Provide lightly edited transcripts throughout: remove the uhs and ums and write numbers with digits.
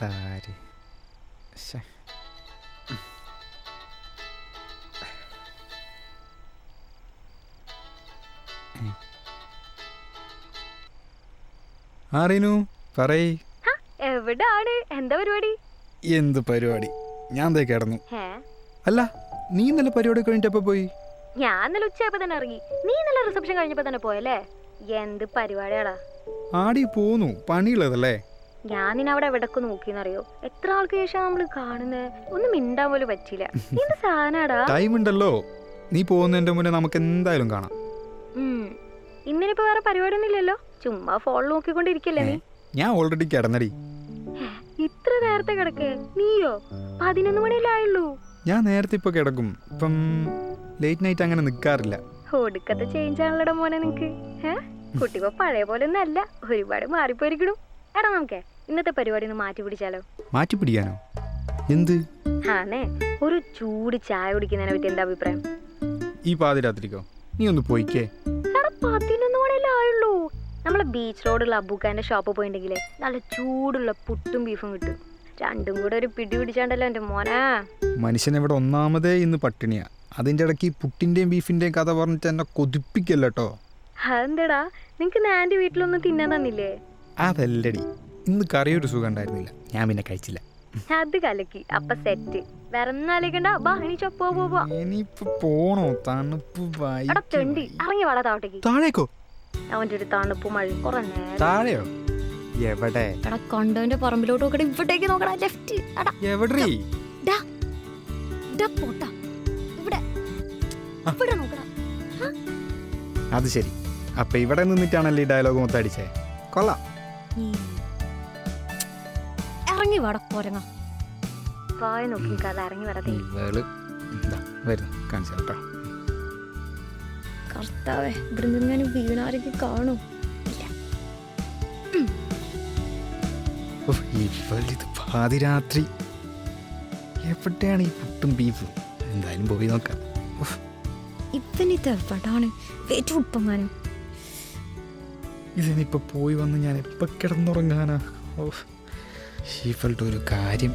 ഇതാര് ശ്ശെ. ആറിനു പറയ്. എവിടാണ്? എന്താ പരിപാടി? എന്ത് പരിപാടി? ഞാൻ ദേ കിടന്നു. അല്ല, നീ ഇന്നലെ പരിപാടി കഴിഞ്ഞപ്പോ പോയി? ഞാൻ ഇന്നലെ ഉച്ചയപ്പോ തന്നെ ഇറങ്ങി. നീ ഇന്നലെ റിസപ്ഷൻ കഴിഞ്ഞപ്പോ തന്നെ പോയല്ലേ? എന്ത് പരിപാടിയാടാ? ആടി പോന്നു, പണിയുള്ളതല്ലേ. ഞാൻ നിന്നെ അവിടെ എവിടൊക്കെ നോക്കിന്നറിയോ? എത്ര ആൾക്ക് ശേഷം നമ്മള് കാണുന്നേ? ഒന്നും മിണ്ടാൻ പോലും പറ്റില്ല. എന്ത് സാധനാടാ? ടൈം ഉണ്ടല്ലോ, നീ പോകുന്നതിന്റെ മുന്നേ നമുക്ക് എന്തായാലും കാണാം. ഇന്നിനിപ്പോ വേറെ പരിപാടിയൊന്നും ഇല്ലല്ലോ? ചുമ്മാ ഫോൺ നോക്കിക്കൊണ്ടിരിക്കല്ലേ നീ? ഞാൻ ഓൾറെഡി കിടന്നടി. ഇത്ര നേരത്തെ കിടക്കേ? നീയോ? 11 മണിയല്ലേ ആയുള്ളൂ. ഞാൻ നേരത്തെ ഇപ്പൊ കിടക്കും. ഇപ്പം ലേറ്റ് നൈറ്റ് അങ്ങനെ നിക്കാറില്ല. ഒടുക്കത്തെ ചേഞ്ച് ആണല്ലോടാ മോനെ നിനക്ക്. കുട്ടി ഇപ്പൊ പഴയ പോലെ ഒന്നും അല്ല, ഒരുപാട് മാറിപ്പോയിരിക്കണു. എടാ നമുക്കേ ഇന്നത്തെ പരിപാടി ഒന്ന് മാറ്റി പിടിച്ചാലോ? മാറ്റി പിടിക്കാനോ? എന്ത്? ആണേ, ഒരു ചൂട് ചായ കുടിക്കുന്നതിനെ പറ്റി എന്താ അഭിപ്രായം? ഈ പാതിരാത്രിക്കോ? നീ ഒന്ന് പോയിക്കേ. 11 മണിയല്ലേ ആയുള്ളൂ. നമ്മളെ ബീച്ച് റോഡുള്ള അബൂക്കാന്റെ ഷോപ്പ് പോയിട്ടുണ്ടെങ്കിലേ നല്ല ചൂടുള്ള പുട്ടും ബീഫും കിട്ടും. രണ്ടും കൂടെ ഒരു പിടി പിടിച്ചാണ്ടല്ലോ എന്റെ മോനാ. മനുഷ്യൻ ഇവിടെ ഒന്നാമതേ ഇന്ന് പട്ടിണിയാ. അതിന്റെ ഇടയ്ക്ക് പുട്ടിന്റെയും ബീഫിന്റെയും കഥ പറഞ്ഞിട്ട് എന്നെ കൊതിപ്പിക്കല്ലോ. അതെന്താടാ, നിനക്ക് ആന്റി വീട്ടിലൊന്നും തിന്നാൻ തന്നില്ലേ? അതല്ലടി, ഇന്ന് കറിയൊരു സുഖം ഉണ്ടായിരുന്നില്ല, ഞാൻ പിന്നെ കഴിച്ചില്ല. അത് കലക്കി. അപ്പൊ സെറ്റ്. വേറെ ആലോചിക്കണ്ട. ബാ എണീച്ചോ, പോ. ഇനിയിപ്പോ പോണോ? തണുപ്പ് തെണ്ടി ഇറങ്ങി വാടാ താഴേക്ക്. താഴേക്കോ? അവന്റെ ഒരു തണുപ്പ് മഴ കുറെ നേരം. താഴെയോ? എവിടെ? എടാ കണ്ടവന്റെ പറമ്പിലോട്ട് നോക്കടാ, ഇവിടേക്ക് നോക്കടാ, ലെഫ്റ്റ്. എവിടെ? ഇവിടെ നോക്കടാ. അത് ശരി, അപ്പൊ ഇവിടെ നിന്നിട്ടാണല്ലേ ഈ ഡയലോഗ് മൊത്തം അടിച്ചേ? കൊള്ളാം. ഇറങ്ങി വാടാ പോരങ്ങ. പായ നോക്കി കഥ ഇറങ്ങി വരതേ. വരുന്നു, കാണിച്ചു കേട്ടോ. കർത്താവേ, ഇവിടെ നിന്ന് വീണാരൊക്കെ കാണും. ഇത് പാതിരാത്രി എവിടെയാണ് ഈ പുട്ടും ബീഫും? എന്തായാലും പോയി നോക്കാം. ഇവനിത് എവിടാണ്? ഉപ്പങ്ങാനും ഇതിനിപ്പോ പോയി വന്ന് ഞാൻ എപ്പോ കിടന്നുറങ്ങാനാ? ഷീഫളുടെ ഒരു കാര്യം.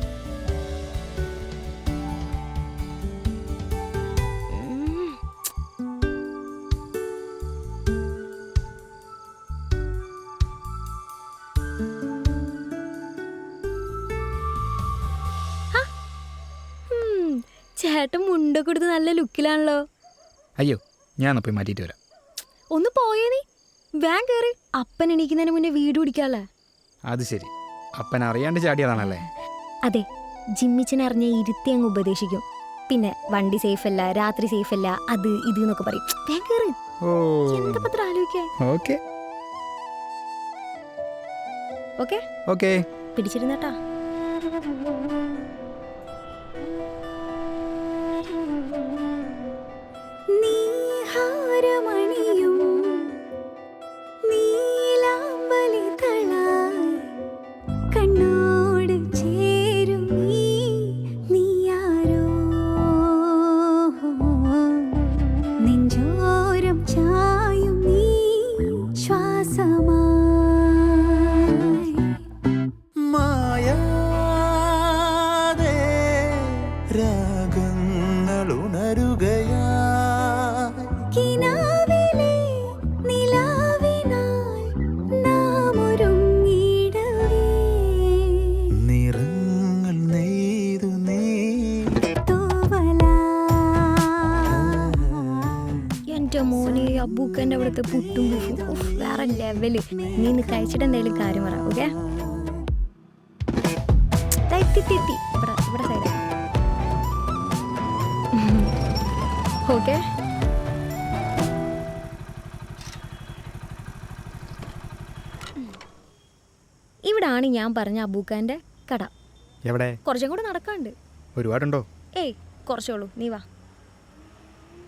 ചേട്ടൻ മുണ്ട കൊടുത്ത് നല്ല ലുക്കിലാണല്ലോ. അയ്യോ, ഞാൻ പോയി മാറ്റിയിട്ട് വരാം. ഒന്ന് പോയേ നീ. വാൻ കയറി. അപ്പൻ എണീക്കുന്നതിന് മുന്നേ വീട് പിടിക്കാല്ലേ? അത് ശരി, അപ്പൻ അറിയാണ്ട് ചാടിയതാണല്ലേ? അതെ, ജിമ്മിച്ചനറിഞ്ഞ ഇരുത്തി അങ്ങ് ഉപദേശിക്കും. പിന്നെ വണ്ടി സേഫ് അല്ല, രാത്രി സേഫ് അല്ല, അത് ഇത് എന്നൊക്കെ പറയും. വാൻ കയറി. എന്താ പത്ര ആലോചിക്കാൻ? ഓക്കേ പിടിച്ചിരുന്നട്ടാ. അബൂക്കൻ്റെ അവിടുത്തെ പുട്ടും ബീഫും വേറെ ലെവല്. നീ ഇന്ന് കഴിച്ചിട്ട് എന്തെങ്കിലും കാര്യം പറ. ഓക്കെ, ഇവിടെ സൈഡ്. ഓക്കെ, ഇവിടാണ് ഞാൻ പറഞ്ഞ അബൂക്കാൻ്റെ കട. എവിടെ? കുറച്ചും കൂടെ നടക്കാണ്ട്. ഒരുപാടുണ്ടോ? ഏയ് കുറച്ചോളൂ, നീ വാ.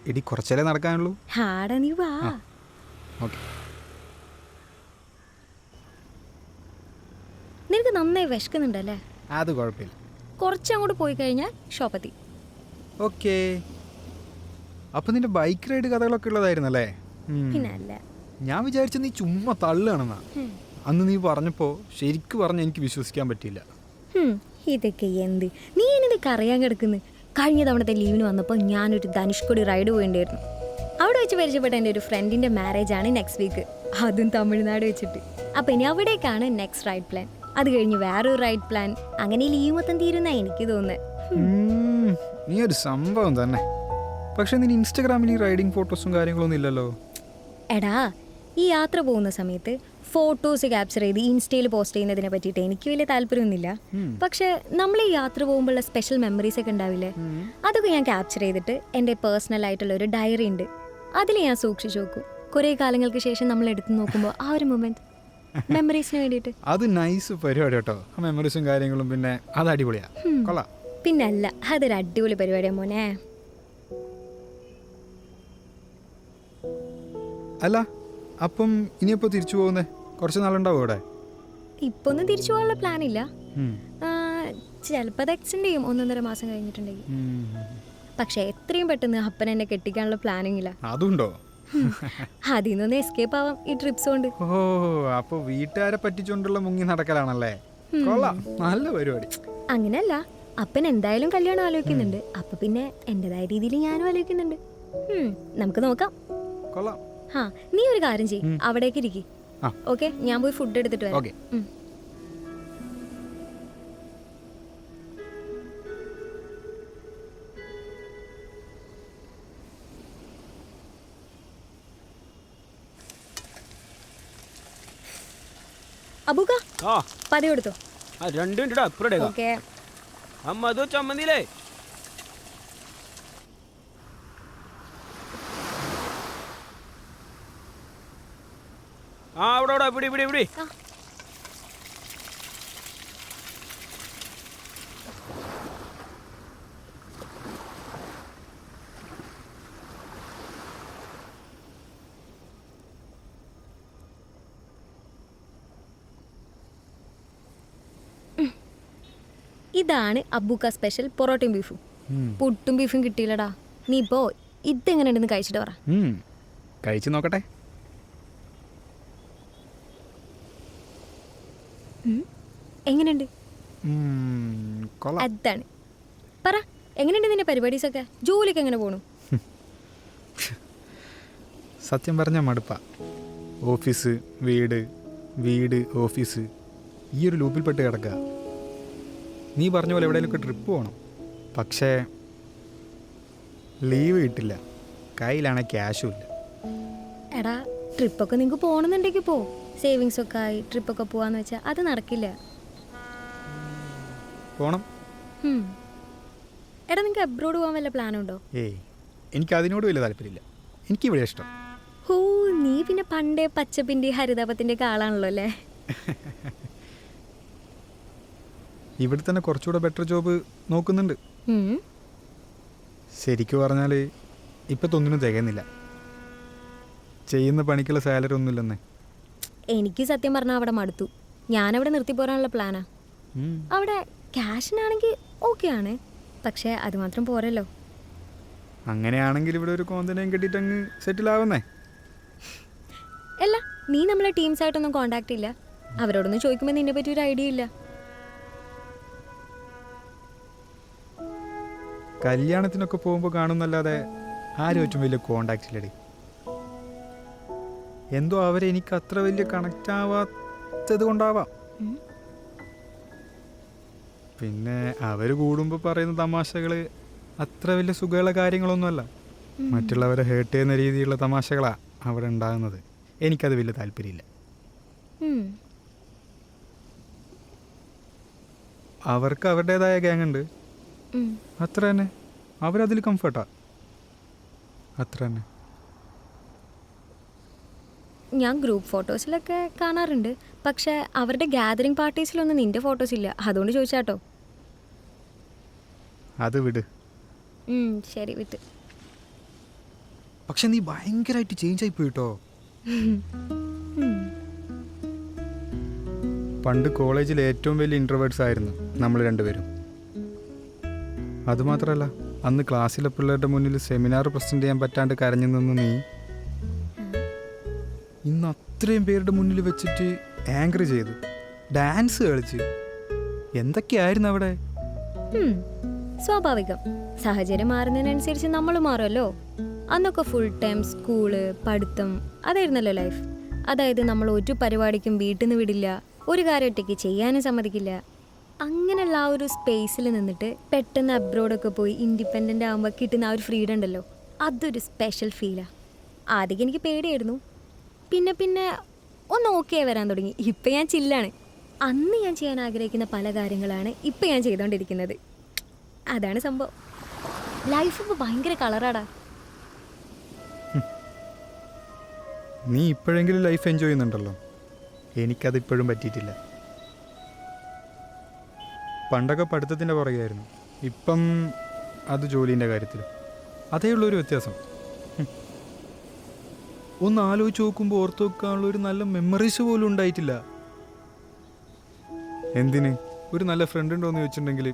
ഇടി കുറച്ചല്ലേ നടക്കാനുള്ളൂ. ഹാടാ, നീ വാ. നിനക്ക് നന്നായി വിശക്കുന്നുണ്ടല്ലേ? അത് കുഴപ്പമില്ല, കുറച്ചങ്ങോട്ട് പോയി കഴിഞ്ഞാൽ ഷോപ്പെത്തി. ഓക്കേ. അപ്പൊ നിന്റെ ബൈക്ക് റൈഡ് കഥകളൊക്കെ ഉള്ളതായിരുന്നല്ലേ? പിന്നെ അല്ല, ഞാൻ വിചാരിച്ച നീ ചുമ്മാ തള്ളുകയാണെന്നാ. അന്ന് നീ പറഞ്ഞപ്പോ ശരിക്കും പറഞ്ഞ എനിക്ക് വിശ്വസിക്കാൻ പറ്റിയില്ല. ഇതൊക്കെ എന്ത് നീ എനിക്ക് അറിയാൻ കിടക്കുന്നു. കഴിഞ്ഞ തവണത്തെ ലീവിന് വന്നപ്പോൾ ഞാനൊരു ധനുഷ്കോടി റൈഡ് പോയിണ്ടായിരുന്നു. അവിടെ വെച്ച് പരിചയപ്പെട്ട എൻ്റെ ഒരു ഫ്രണ്ടിൻ്റെ മാരേജ് ആണ് നെക്സ്റ്റ് വീക്ക്, അതും തമിഴ്നാട് വെച്ചിട്ട്. അപ്പം ഇനി അവിടേക്കാണ് നെക്സ്റ്റ് റൈഡ് പ്ലാൻ. അത് കഴിഞ്ഞ് വേറൊരു റൈഡ് പ്ലാൻ. അങ്ങനെ ലീവ് മൊത്തം തീരുന്ന എനിക്ക് തോന്നുന്നത്. നീ ഒരു സംഭവം തന്നെ. പക്ഷെ നീ ഇൻസ്റ്റഗ്രാമിൽ ഈ റൈഡിങ് ഫോട്ടോസും കാര്യങ്ങളൊന്നും ഇല്ലല്ലോ. എടാ, ഈ യാത്ര പോകുന്ന സമയത്ത് ഫോട്ടോസ് ക്യാപ്ചർ ചെയ്ത് ഇൻസ്റ്റയിൽ പോസ്റ്റ് ചെയ്യുന്നതിനെ പറ്റിയിട്ട് എനിക്ക് വലിയ താല്പര്യമൊന്നുമില്ല. പക്ഷെ നമ്മൾ ഈ യാത്ര പോകുമ്പോഴുള്ള സ്പെഷ്യൽ മെമ്മറീസ് ഒക്കെ ഉണ്ടാവില്ലേ, അതൊക്കെ ഞാൻ ക്യാപ്ചർ ചെയ്തിട്ട് എൻ്റെ പേഴ്സണൽ ആയിട്ടുള്ള ഒരു ഡയറി ഉണ്ട്, അതിൽ ഞാൻ സൂക്ഷിച്ചു നോക്കും. കുറേ കാലങ്ങൾക്ക് ശേഷം നമ്മൾ എടുത്തു നോക്കുമ്പോൾ ആ ഒരു മൊമെന്റ് മെമ്മറീസിന് വേണ്ടിയിട്ട്. അത് നൈസ് പരിപാടി കേട്ടോ. ആ മെമ്മറീസും കാര്യങ്ങളും പിന്നെ അത് അടിപൊളിയാ, കൊള്ളാം. പിന്നല്ല, അതൊരു അടിപൊളി പരിപാടിയാണ് മോനെ. അല്ല, അപ്പം ഇനിയെപ്പോ തിരിച്ചു പോകുന്നേ? കുറച്ച് നാളുണ്ടാവും ഇവിടെ? ഇപ്പൊ ഒന്നും തിരിച്ചു പോകാനുള്ള പ്ലാൻ ഇല്ല. ചിലപ്പോൾ അത് എക്സ്റ്റെൻഡ് ചെയ്യും 1.5 മാസം കഴിഞ്ഞിട്ടുണ്ടെങ്കിൽ. പക്ഷെ എത്രയും പെട്ടെന്ന് അപ്പൻ എന്നെ കെട്ടിക്കാനുള്ള പ്ലാനിങ് ഇല്ല. അതുണ്ടോ? അതിൽ നിന്നൊന്ന് എസ്കേപ്പ് ആവാം ഈ ട്രിപ്സ് കൊണ്ട്. ഓ, അപ്പൊ വീട്ടുകാരെ പറ്റിച്ചോണ്ടുള്ള മുങ്ങി നടക്കലാണല്ലേ? കൊള്ളാം, നല്ല പരിപാടി. അങ്ങനെയല്ല, അപ്പൻ എന്തായാലും കല്യാണം ആലോചിക്കുന്നുണ്ട്. അപ്പൊ പിന്നെ എന്റേതായ രീതിയിൽ ഞാനും ആലോചിക്കുന്നുണ്ട്. നമുക്ക് നോക്കാം. കൊള്ളാം. ആ, നീ ഒരു കാര്യം ചെയ്യ്, അവിടേക്ക് ഇരിക്കും. ഓക്കെ, ഞാൻ പോയി ഫുഡ് എടുത്തിട്ട് വരാം. ഓക്കെ. അബൂക്ക, പതി കൊടുത്തോ. ഓക്കെ. അമ്മതോ ചമ്മന്തിയിലേ. ആ, അവിടെ ഇവിടെ. ഇതാണ് അബൂക്ക സ്പെഷ്യൽ പൊറോട്ടയും ബീഫും. പുട്ടും ബീഫും കിട്ടിയില്ലടാ. നീ ഇപ്പോ ഇതെങ്ങനെ ഉണ്ടെന്ന് കഴിച്ചിട്ട് പറ. കഴിച്ചു നോക്കട്ടെ. എങ്ങനെയുണ്ട്? കൊള്ളാം. അതാണ്. പറ, എങ്ങനെയുണ്ട് നിന്റെ പരിപാടീസൊക്കെ? ജോലിക്ക് എങ്ങനെ പോണു? സത്യം പറഞ്ഞാൽ മടുപ്പാ. ഓഫീസ് വീട്, വീട് ഓഫീസ്, ഈ ഒരു ലൂപ്പിൽപ്പെട്ട് കിടക്കുക. നീ പറഞ്ഞ പോലെ എവിടെയെങ്കിലുമൊക്കെ ട്രിപ്പ് പോകണം. പക്ഷേ ലീവ് കിട്ടില്ല, കയ്യിലാണെങ്കിൽ ക്യാഷും ഇല്ല. എടാ, ട്രിപ്പൊക്കെ നിങ്ങൾക്ക് പോകണമെന്നുണ്ടെങ്കിൽ പോ. സേവിങ്സ് ഒക്കെ ആയി ട്രിപ്പൊക്കെ പോവാന്ന് വെച്ചാൽ അത് നടക്കില്ല. പോണം. എടാ, നിങ്ങൾക്ക് അബ്രോഡ് പോകാൻ വല്ല പ്ലാനുണ്ടോ? ഏയ്, എനിക്ക് അതിനോട് വലിയ താല്പര്യമില്ല. എനിക്കിവിടെ ഇഷ്ടം. ഓ, നീ പിന്നെ പണ്ടേ പച്ചപ്പിൻ്റെ ഹരിതാപത്തിൻ്റെ ഒക്കെ ആളാണല്ലോ അല്ലേ? ഇവിടെ തന്നെ കുറച്ചുകൂടെ ബെറ്റർ ജോബ് നോക്കുന്നുണ്ട്. ശരിക്കും പറഞ്ഞാൽ ഇപ്പം ഒന്നിനും തികയുന്നില്ല. ചെയ്യുന്ന പണിക്കുള്ള സാലറി ഒന്നുമില്ലെന്നേ. എനിക്ക് സത്യം പറഞ്ഞാൽ അവിടെ മടുത്തു. ഞാനവിടെ നിർത്തി പോരാനുള്ള പ്ലാനാ. അവിടെ ക്യാഷിനാണെങ്കിൽ ഓക്കെ ആണ്, പക്ഷേ അത് മാത്രം പോരല്ലോ. അങ്ങനെയാണെങ്കിൽ ഇവിടെ ഒരു കോന്തനെയും കെട്ടിയിട്ട് അങ്ങ് സെറ്റിൽ ആവുന്നേ. അല്ല, നീ നമ്മളെ ടീംസായിട്ടൊന്നും കോണ്ടാക്ട് ഇല്ല. അവരോടൊന്നും ചോദിക്കുമ്പോൾ നിന്നെ പറ്റി ഒരു ഐഡിയ ഇല്ല. കല്യാണത്തിനൊക്കെ പോകുമ്പോൾ കാണുന്നല്ലാതെ ആരും ഏറ്റവും വലിയ കോണ്ടാക്റ്റ് ഇല്ലടി. എന്തോ അവരെ എനിക്ക് അത്ര വലിയ കണക്റ്റ് ആവാത്തത് കൊണ്ടാവാം. പിന്നെ അവർ കൂടുമ്പോൾ പറയുന്ന തമാശകൾ അത്ര വലിയ സുഖമുള്ള കാര്യങ്ങളൊന്നുമല്ല. മറ്റുള്ളവരെ ഹേർട്ട് ചെയ്യുന്ന രീതിയിലുള്ള തമാശകളാണ് അവിടെ ഉണ്ടാകുന്നത്. എനിക്കത് വലിയ താല്പര്യമില്ല. അവർക്ക് അവരുടേതായ ഗ്യാങ് ഉണ്ട്, അത്ര തന്നെ. അവരതിൽ കംഫർട്ടാ, അത്ര തന്നെ. ഞാൻ ഗ്രൂപ്പ് ഫോട്ടോസിലൊക്കെ കാണാറുണ്ട്, പക്ഷെ അവരുടെ ഗാദറിംഗ് പാർട്ടീസിലൊന്നും നിന്റെ ഫോട്ടോസ് ഇല്ല. അതുകൊണ്ട് ചോദിച്ചാട്ടോ. അത് വിട്. ശരി, വിട്ട്. പക്ഷെ നീ ഭയങ്കരമായിട്ട് ചേഞ്ച് ആയി പോയിട്ടോ. പണ്ട് കോളേജിൽ ഏറ്റവും വലിയ ഇൻട്രോവേർട്സ് ആയിരുന്നു നമ്മൾ രണ്ടുപേരും. അതുമാത്രമല്ല, അന്ന് ക്ലാസ്സിലെ പിള്ളേരുടെ മുന്നിൽ സെമിനാർ പ്രസൻറ്റ് ചെയ്യാൻ പറ്റാണ്ട് കരഞ്ഞു നിന്ന് നീ ഇന്ന് അത്രയും പേരുടെ മുന്നിൽ വെച്ചിട്ട് ആങ്കർ ചെയ്തു, ഡാൻസ് കളിച്ച്. എന്തൊക്കെയായിരുന്നു അവിടെ? സ്വാഭാവികം. സാഹചര്യം മാറുന്നതിനനുസരിച്ച് നമ്മൾ മാറുമല്ലോ. അന്നൊക്കെ ഫുൾ ടൈം സ്കൂള്, പഠിത്തം, അതായിരുന്നല്ലോ ലൈഫ്. അതായത് നമ്മൾ ഒരു പരിപാടിക്കും വീട്ടിൽ നിന്ന് വിടില്ല, ഒരു കാര്യം ഒറ്റയ്ക്ക് ചെയ്യാനും സമ്മതിക്കില്ല. അങ്ങനെയുള്ള ആ ഒരു സ്പേസിൽ നിന്നിട്ട് പെട്ടെന്ന് അബ്രോഡൊക്കെ പോയി ഇൻഡിപെൻഡൻ്റ് ആകുമ്പോൾ കിട്ടുന്ന ആ ഒരു ഫ്രീഡം ഉണ്ടല്ലോ, അതൊരു സ്പെഷ്യൽ ഫീലാണ്. ആദ്യം എനിക്ക് പേടിയായിരുന്നു, പിന്നെ പിന്നെ ഒന്ന് ഓക്കെ വരാൻ തുടങ്ങി. ഇപ്പം ഞാൻ ചില്ലാണ്. അന്ന് ഞാൻ ചെയ്യാൻ ആഗ്രഹിക്കുന്ന പല കാര്യങ്ങളാണ് ഇപ്പം ഞാൻ ചെയ്തുകൊണ്ടിരിക്കുന്നത്. അതാണ് സംഭവം. ലൈഫ് ഇപ്പോൾ ഭയങ്കര കളറാടാ. നീ ഇപ്പോഴെങ്കിലും ലൈഫ് എൻജോയ് ചെയ്യുന്നുണ്ടല്ലോ. എനിക്കതിപ്പോഴും പറ്റിയിട്ടില്ല. പണ്ടൊക്കെ പഠിത്തത്തിൻ്റെ പുറകെയായിരുന്നു, ഇപ്പം അത് ജോലീൻ്റെ കാര്യത്തിൽ. അതേ ഉള്ളൊരു വ്യത്യാസം. ഒന്ന് ആലോചിച്ച് നോക്കുമ്പോൾ ഓർത്ത് വെക്കാനുള്ള ഒരു നല്ല മെമ്മറീസ് പോലും ഉണ്ടായിട്ടില്ല. എന്തിന്? ഒരു നല്ല ഫ്രണ്ട് ഉണ്ടോ എന്ന് ചോദിച്ചിട്ടുണ്ടെങ്കിൽ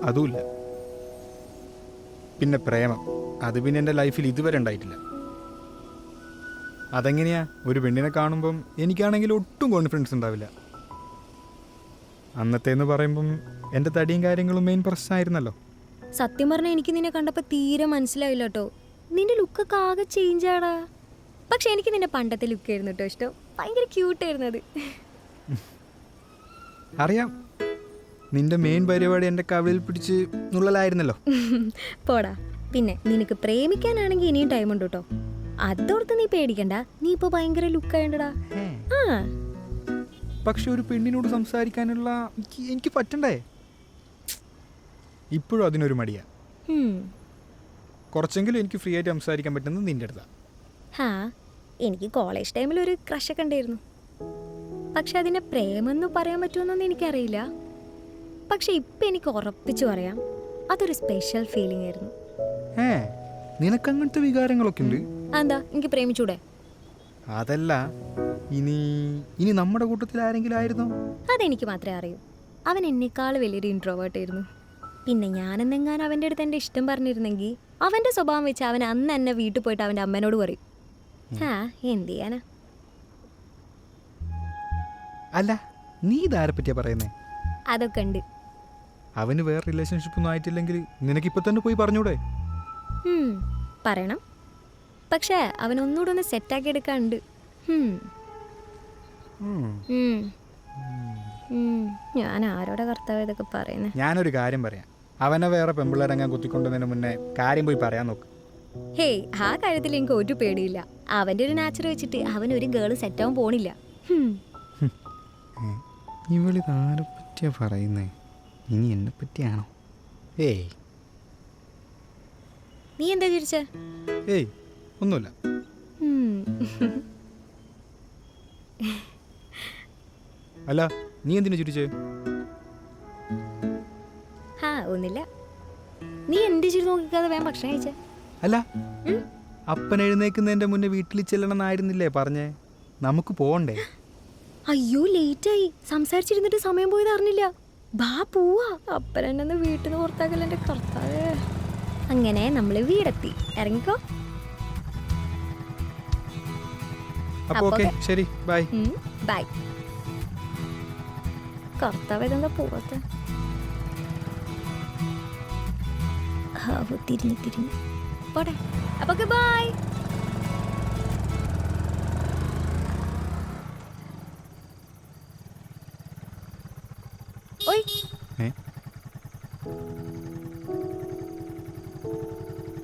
അതുമില്ല. പിന്നെ പ്രേമം, അത് പിന്നെ എൻ്റെ ലൈഫിൽ ഇതുവരെ ഉണ്ടായിട്ടില്ല. അതെങ്ങനെയാ? ഒരു പെണ്ണിനെ കാണുമ്പം എനിക്കാണെങ്കിൽ ഒട്ടും കോൺഫിഡൻസ് ഉണ്ടാവില്ല. അന്നത്തേന്ന് പറയുമ്പം എൻ്റെ തടിയും കാര്യങ്ങളും മെയിൻ പ്രശ്നമായിരുന്നല്ലോ. സത്യം പറഞ്ഞാൽ എനിക്ക് നിന്നെ കണ്ടപ്പോൾ തീരെ മനസ്സിലായില്ല കേട്ടോ. നിന്റെ ലുക്കൊക്കെ ആകെ ചേഞ്ച് ആടാ. പക്ഷെ എനിക്ക് നിന്റെ പണ്ടത്തെ ലുക്കായിരുന്നു കേട്ടോ ഇഷ്ടം. ഭയങ്കര ക്യൂട്ടായിരുന്നു അത്. അറിയാം, നിന്റെ മെയിൻ പരിപാടി എൻ്റെ കവിളിൽ പിടിച്ച് നുള്ളലായിരുന്നല്ലോ. പോടാ. പിന്നെ നിനക്ക് പ്രേമിക്കാനാണെങ്കിൽ ഇനിയും ടൈമുണ്ട് കേട്ടോ. അതോർത്ത് നീ പേടിക്കണ്ട. നീ ഇപ്പോൾ ഭയങ്കര ലുക്കായണ്ടടാ. ആ, പക്ഷെ ഒരു പെണ്ണിനോട് സംസാരിക്കാനുള്ള എനിക്ക് പറ്റണ്ടേ? ഇപ്പോഴും അതിനൊരു മടിയാ. കുറച്ചെങ്കിലും എനിക്ക് ഫ്രീ ആയിട്ട് സംസാരിക്കാൻ പറ്റുന്നത് നിൻ്റെ അടുത്താണ്. ഹാ, എനിക്ക് കോളേജ് ടൈമിൽ ഒരു ക്രഷൊക്കെ ഉണ്ടായിരുന്നു. പക്ഷെ അതിനെ പ്രേമെന്ന് പറയാൻ പറ്റുമെന്നൊന്നും എനിക്കറിയില്ല. പക്ഷെ ഇപ്പം എനിക്ക് ഉറപ്പിച്ചു പറയാം, അതൊരു സ്പെഷ്യൽ ഫീലിംഗ് ആയിരുന്നു. നിനക്കങ്ങനത്തെ വികാരങ്ങളൊക്കെ ഉണ്ട്? എന്താ, എനിക്ക് പ്രേമിച്ചൂടെ? അതല്ല, ഇനി നമ്മുടെ കൂട്ടത്തിൽ ആരെങ്കിലും ആയിരുന്നോ? അതെനിക്ക് മാത്രമേ അറിയൂ. അവൻ എന്നെക്കാൾ വലിയൊരു ഇൻട്രോവേർട്ട് ആയിരുന്നു. പിന്നെ ഞാനെന്നെങ്ങാനും അവൻ്റെ അടുത്ത് എൻ്റെ ഇഷ്ടം പറഞ്ഞിരുന്നെങ്കിൽ അവൻ്റെ സ്വഭാവം വെച്ച് അവൻ അന്ന് എന്നെ വീട്ടിൽ പോയിട്ട് അവൻ്റെ അമ്മേനോട് പറയും. എന്ത് ചെയ്യാനാ? അല്ല, നീ ഇതാരെ പറ്റിയാ പറയുന്നേ? അതൊക്കെ ഉണ്ട്. അവന് വേറെ റിലേഷൻഷിപ്പ് ഒന്നും ആയിട്ടില്ലെങ്കിൽ നിനക്കിപ്പോൾ തന്നെ പോയി പറഞ്ഞൂടെ? പറയണം. പക്ഷേ അവനൊന്നുകൂടെ ഒന്ന് സെറ്റാക്കി എടുക്കാനുണ്ട്. ഞാൻ ആരോടെ കർത്താവ് ഇതൊക്കെ പറയുന്നത്? ഞാനൊരു കാര്യം പറയാം. അവനെ വേറെ പെമ്പിള്ളേരങ്ങാൻ കുത്തിക്കൊണ്ടുവന്നതിന് മുന്നേ കാര്യം പോയി പറയാൻ നോക്ക്. ഹേയ്, ആ കാര്യത്തിൽ എനിക്ക് ഒരു പേടിയില്ല. അവൻ്റെ ഒരു നാച്ചർ വെച്ചിട്ട് അവനൊരു ഗേള് സെറ്റാവാൻ പോണില്ല. ഇവളിതാരെ പറ്റിയാ പറയുന്നേ? ഇനി എന്നെ പറ്റിയാണോ? ഏയ് നീ എന്താ ചിരിച്ചേ? ഏയ് ഒന്നുമില്ല. അല്ല, നീ എന്തിനു ചിരിച്ചേ? ഒന്നില്ല. നീ എന്ത് ചിരി നോക്കിക്കാതെ വേഗം ഭക്ഷണം കഴിച്ചേ? അല്ല, അപ്പൻ എഴുന്നേക്കുന്നതിന്റെ മുന്നേ വീട്ടിൽ ചെല്ലണമെന്നായിരുന്നില്ലേ പറഞ്ഞേ? നമുക്ക് പോകണ്ടേ? അയ്യോ, ലേറ്റായി. സംസാരിച്ചിരുന്നിട്ട് സമയം പോയത് അറിഞ്ഞില്ല. ബാ പോവാ. അപ്പൻ എന്നെ വീട്ടിൽ നിന്ന് പുറത്താക്കല്ല എൻ്റെ കർത്താവേ. അങ്ങനെ നമ്മൾ വീടെത്തി. ഇറങ്ങിക്കോ. അപ്പോൾ ഓക്കെ, ശരി, ബൈ. ബൈ. കർത്താവ് ഇതെന്താ പോവാത്ത? തിരിഞ്ഞ് പോട്ടെ. അപ്പൊ ബൈ. ഓയ്,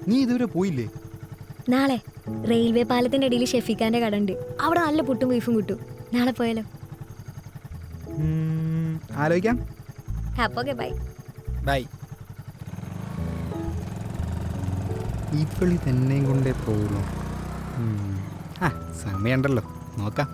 നീ ഇതുവരെ പോയില്ലേ? നാളെ റെയിൽവേ പാലത്തിന്റെ അടിയിൽ ഷെഫിക്കാന്റെ കട ഉണ്ട്. അവിടെ നല്ല പുട്ടും ബീഫും കിട്ടും. നാളെ പോയാലോ? ആലോചിക്കാം. അപ്പൊ ഓക്കെ, ബൈ. ബൈ. ഇപ്പളി തന്നെയും കൊണ്ടേ പോകുള്ളൂ. സമയമുണ്ടല്ലോ, നോക്കാം.